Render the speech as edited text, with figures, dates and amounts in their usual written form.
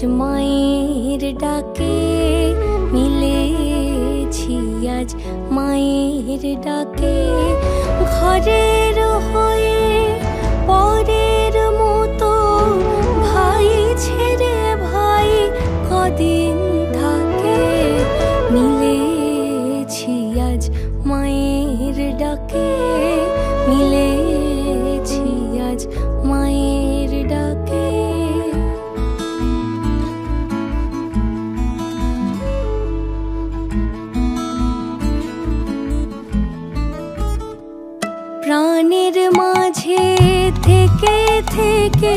মায়ের ডাকে মিলেছি, আজ মায়ের ডাকে। ঘরের হয়ে পরের মতো ভাই ছেড়ে ভাই কদিন থাকে। মিলেছি আজ মায়ের ডাকে, মিলেছি আজ মায়ের ডাকে। প্রাণের মাঝে থেকে থেকে